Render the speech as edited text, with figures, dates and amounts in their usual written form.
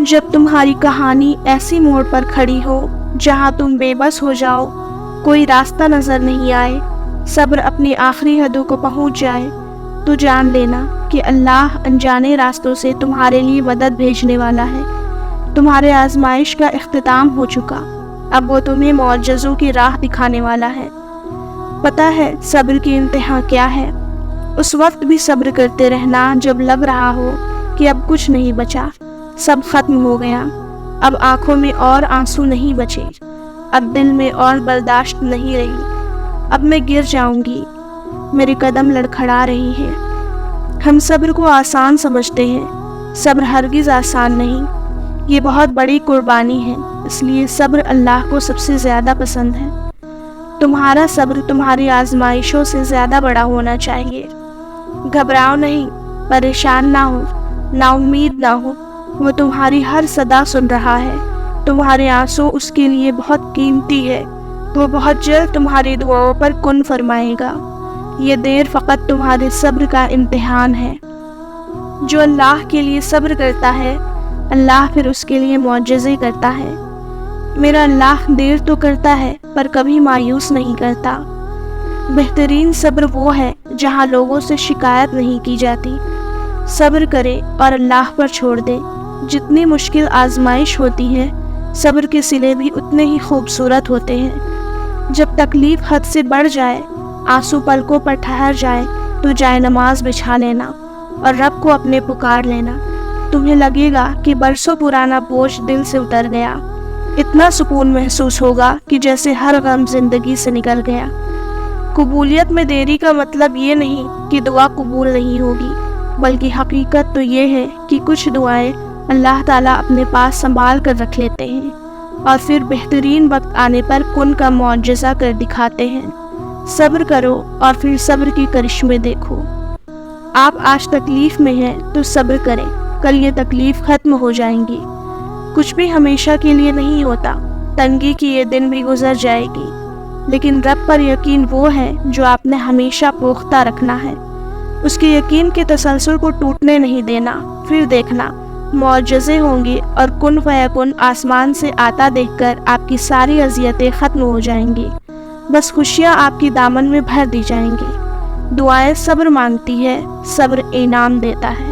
جب تمہاری کہانی ایسی موڑ پر کھڑی ہو جہاں تم بے بس ہو جاؤ، کوئی راستہ نظر نہیں آئے، صبر اپنی آخری حدوں کو پہنچ جائے، تو جان لینا کہ اللہ انجانے راستوں سے تمہارے لیے مدد بھیجنے والا ہے۔ تمہارے آزمائش کا اختتام ہو چکا، اب وہ تمہیں معجزوں کی راہ دکھانے والا ہے۔ پتہ ہے صبر کی انتہا کیا ہے؟ اس وقت بھی صبر کرتے رہنا جب لگ رہا ہو کہ اب کچھ نہیں بچا، سب ختم ہو گیا، اب آنکھوں میں اور آنسو نہیں بچے، اب دل میں اور برداشت نہیں رہی، اب میں گر جاؤں گی، میرے قدم لڑکھڑا رہی ہے۔ ہم صبر کو آسان سمجھتے ہیں، صبر ہرگز آسان نہیں، یہ بہت بڑی قربانی ہے، اس لیے صبر اللہ کو سب سے زیادہ پسند ہے۔ تمہارا صبر تمہاری آزمائشوں سے زیادہ بڑا ہونا چاہیے۔ گھبراؤ نہیں، پریشان نہ ہو، نا امید نہ ہو، وہ تمہاری ہر صدا سن رہا ہے، تمہارے آنسو اس کے لیے بہت قیمتی ہے، وہ بہت جلد تمہاری دعاؤں پر کن فرمائے گا۔ یہ دیر فقط تمہارے صبر کا امتحان ہے۔ جو اللہ کے لیے صبر کرتا ہے، اللہ پھر اس کے لیے معجزے کرتا ہے۔ میرا اللہ دیر تو کرتا ہے پر کبھی مایوس نہیں کرتا۔ بہترین صبر وہ ہے جہاں لوگوں سے شکایت نہیں کی جاتی۔ صبر کرے اور اللہ پر چھوڑ دے۔ جتنی مشکل آزمائش ہوتی ہے، صبر کے صلے بھی اتنے ہی خوبصورت ہوتے ہیں۔ جب تکلیف حد سے بڑھ جائے، آنسو پلکوں پر ٹھہر جائے، تو جائے نماز بچھا لینا اور رب کو اپنے پکار لینا۔ تمہیں لگے گا کہ برسوں پرانا بوجھ دل سے اتر گیا، اتنا سکون محسوس ہوگا کہ جیسے ہر غم زندگی سے نکل گیا۔ قبولیت میں دیری کا مطلب یہ نہیں کہ دعا قبول نہیں ہوگی، بلکہ حقیقت تو یہ ہے کہ کچھ دعائیں اللہ تعالیٰ اپنے پاس سنبھال کر رکھ لیتے ہیں اور پھر بہترین وقت آنے پر کن کا معجزہ کر دکھاتے ہیں۔ صبر کرو اور پھر صبر کی کرشمے دیکھو۔ آپ آج تکلیف میں ہیں تو صبر کریں، کل یہ تکلیف ختم ہو جائیں گی۔ کچھ بھی ہمیشہ کے لیے نہیں ہوتا، تنگی کی یہ دن بھی گزر جائے گی، لیکن رب پر یقین وہ ہے جو آپ نے ہمیشہ پختہ رکھنا ہے۔ اس کے یقین کے تسلسل کو ٹوٹنے نہیں دینا، پھر دیکھنا معجزے ہوں گے اور کن فیکن آسمان سے آتا دیکھ کر آپ کی ساری اذیتیں ختم ہو جائیں گی، بس خوشیاں آپ کی دامن میں بھر دی جائیں گی۔ دعائیں صبر مانگتی ہے، صبر انعام دیتا ہے۔